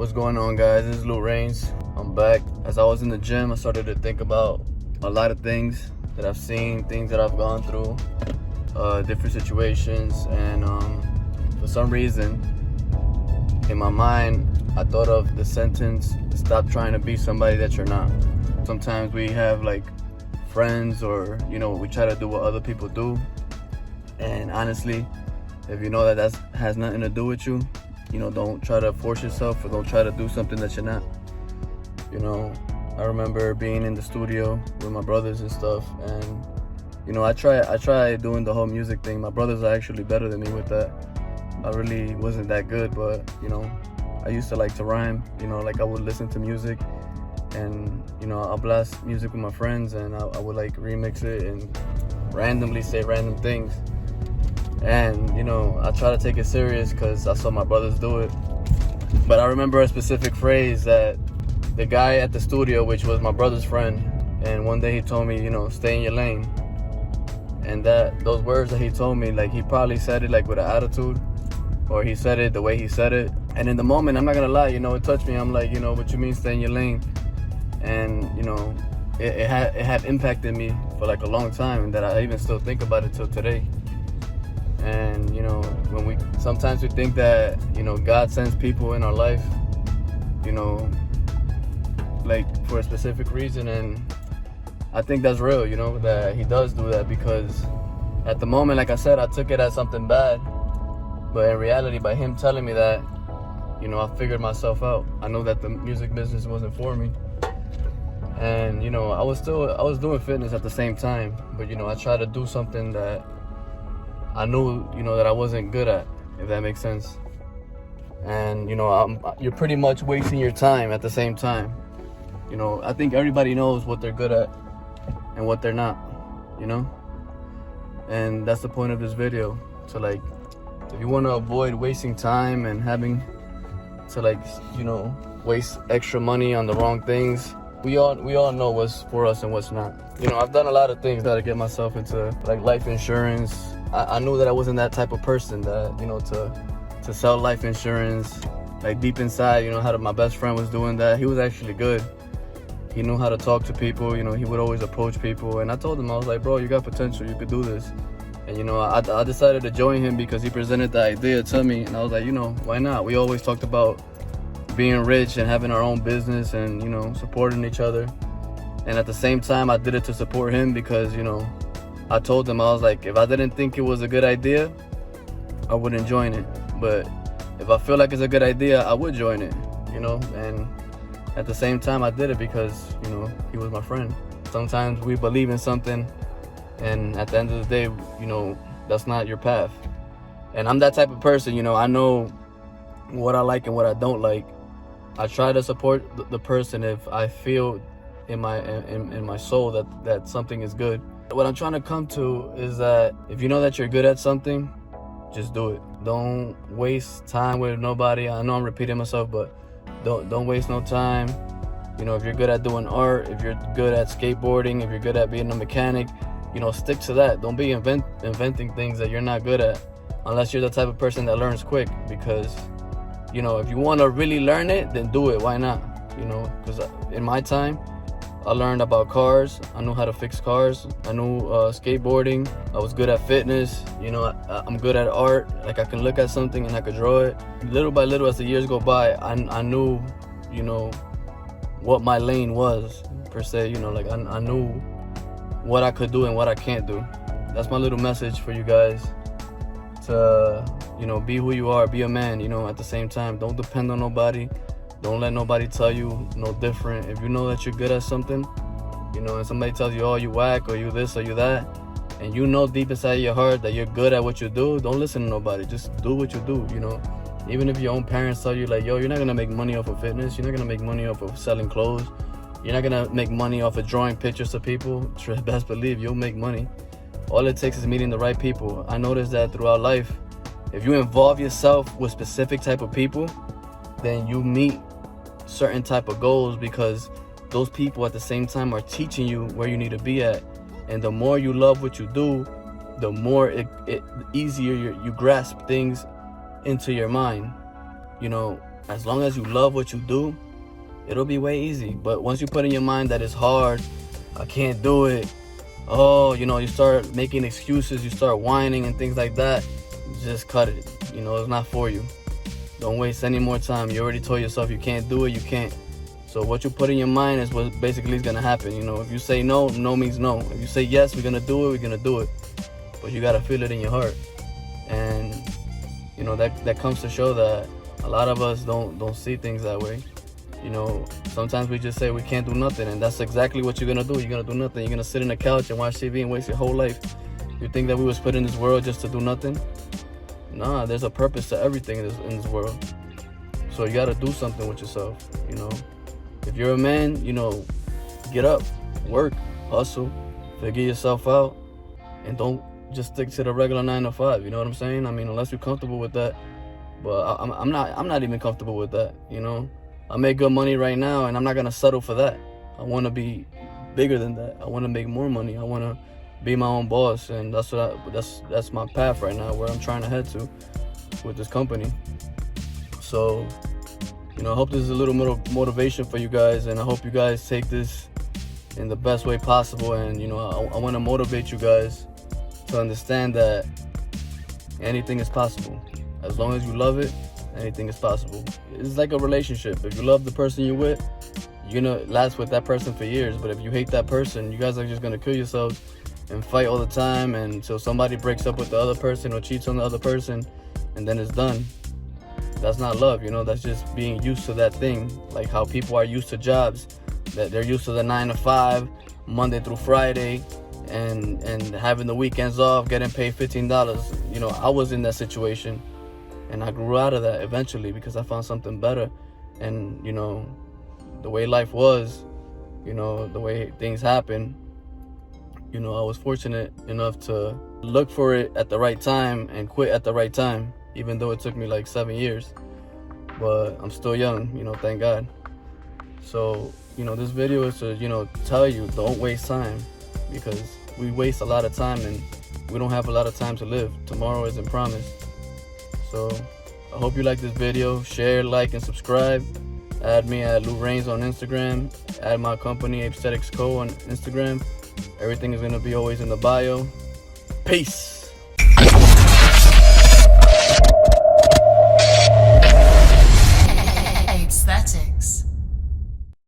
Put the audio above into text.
What's going on, guys? This is Luraynz. I'm back. As I was in the gym, I started to think about a lot of things that I've seen, things that I've gone through, different situations, and for some reason, in my mind, I thought of the sentence, stop trying to be somebody that you're not. Sometimes we have like friends, or we try to do what other people do, and honestly, if you know that has nothing to do with you, don't try to force yourself, or don't try to do something that you're not. I remember being in the studio with my brothers and stuff, and I try doing the whole music thing. My brothers are actually better than me with that. I really wasn't that good, but I used to like to rhyme. Like I would listen to music, and I'll blast music with my friends, and I would like remix it and randomly say random things. And I try to take it serious because I saw my brothers do it. But I remember a specific phrase that the guy at the studio, which was my brother's friend, and one day he told me, stay in your lane. And those words that he told me, like, he probably said it like with an attitude, or he said it the way he said it. And in the moment, I'm not gonna lie, it touched me. I'm like, what you mean stay in your lane? And it had impacted me for like a long time, and that I even still think about it till today. And when sometimes we think that God sends people in our life, like for a specific reason, and I think that's real, that he does do that, because at the moment, like I said, I took it as something bad, but in reality, by him telling me that, I figured myself out. I know that the music business wasn't for me, and I was doing fitness at the same time, but I tried to do something that I knew, that I wasn't good at, if that makes sense. And, you're pretty much wasting your time at the same time. I think everybody knows what they're good at and what they're not, And that's the point of this video. So, like, if you want to avoid wasting time and having to, waste extra money on the wrong things, we all know what's for us and what's not. I've done a lot of things to get myself into, like, life insurance. I knew that I wasn't that type of person that, to sell life insurance. Like deep inside, how my best friend was doing that. He was actually good. He knew how to talk to people, he would always approach people. And I told him, I was like, bro, you got potential, you could do this. And, I decided to join him because he presented the idea to me. And I was like, why not? We always talked about being rich and having our own business and, supporting each other. And at the same time, I did it to support him because, I told him, I was like, if I didn't think it was a good idea, I wouldn't join it. But if I feel like it's a good idea, I would join it, And at the same time, I did it because, he was my friend. Sometimes we believe in something, and at the end of the day, that's not your path. And I'm that type of person, I know what I like and what I don't like. I try to support the person if I feel in my soul that something is good. What I'm trying to come to is that if you know that you're good at something, just do it. Don't waste time with nobody. I know I'm repeating myself, but don't waste no time. If you're good at doing art, if you're good at skateboarding, if you're good at being a mechanic, stick to that. Don't be inventing things that you're not good at, unless you're the type of person that learns quick. Because if you want to really learn it, then do it. Why not? Because in my time, I learned about cars. I knew how to fix cars. I knew skateboarding. I was good at fitness. I'm good at art. Like I can look at something and I could draw it. Little by little, as the years go by, I knew, what my lane was per se. Like I knew what I could do and what I can't do. That's my little message for you guys. To be who you are. Be a man. At the same time, don't depend on nobody. Don't let nobody tell you no different. If you know that you're good at something, and somebody tells you, oh, you whack, or you this, or you that, and deep inside your heart that you're good at what you do, don't listen to nobody. Just do what you do, Even if your own parents tell you, like, yo, you're not going to make money off of fitness. You're not going to make money off of selling clothes. You're not going to make money off of drawing pictures of people. Best believe you'll make money. All it takes is meeting the right people. I noticed that throughout life, if you involve yourself with specific type of people, then you meet certain type of goals, because those people at the same time are teaching you where you need to be at. And the more you love what you do, the more it easier you grasp things into your mind. as long as you love what you do, it'll be way easy. But once you put in your mind that it's hard, I can't do it, oh, you start making excuses, you start whining and things like that, just cut it. It's not for you. Don't waste any more time. You already told yourself you can't do it, you can't. So what you put in your mind is what basically is gonna happen. If you say no, no means no. If you say yes, we're gonna do it, we're gonna do it. But you gotta feel it in your heart. And that comes to show that a lot of us don't see things that way. Sometimes we just say we can't do nothing, and that's exactly what you're gonna do. You're gonna do nothing. You're gonna sit in the couch and watch TV and waste your whole life. You think that we was put in this world just to do nothing? Nah, there's a purpose to everything in this world. So you gotta do something with yourself. If you're a man, get up, work, hustle, figure yourself out, and don't just stick to the regular 9 to 5. You know what I'm saying? I mean, unless you're comfortable with that. But I'm not even comfortable with that. I make good money right now, and I'm not gonna settle for that. I want to be bigger than that. I want to make more money. I want to be my own boss, and that's my path right now, where I'm trying to head to with this company. So, I hope this is a little motivation for you guys, and I hope you guys take this in the best way possible. And I want to motivate you guys to understand that anything is possible. As long as you love it, anything is possible. It's like a relationship. If you love the person you're with, you're gonna last with that person for years. But if you hate that person, you guys are just gonna kill yourselves and fight all the time until somebody breaks up with the other person or cheats on the other person, and then it's done. That's not love, that's just being used to that thing. Like how people are used to jobs, that they're used to the 9 to 5, Monday through Friday, and having the weekends off, getting paid $15. I was in that situation, and I grew out of that eventually because I found something better. And the way life was, the way things happen, I was fortunate enough to look for it at the right time and quit at the right time, even though it took me like 7 years. But I'm still young, thank God. So, this video is to, tell you, don't waste time, because we waste a lot of time, and we don't have a lot of time to live. Tomorrow isn't promised. So I hope you like this video. Share, like, and subscribe. Add me at Luraynz on Instagram. Add my company, Aesthetics Co. on Instagram. Everything is going to be always in the bio. Peace.